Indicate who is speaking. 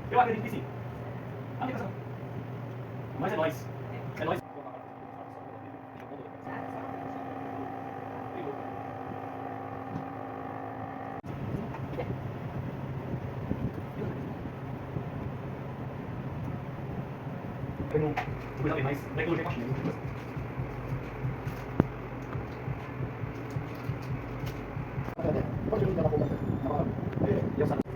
Speaker 1: Eu acredito que sim. Aplicação. Mas é nós. É nós. Eu não cuidar bem mais. Tecnologia com a China. Pode ajudar na bomba. Eu sabe.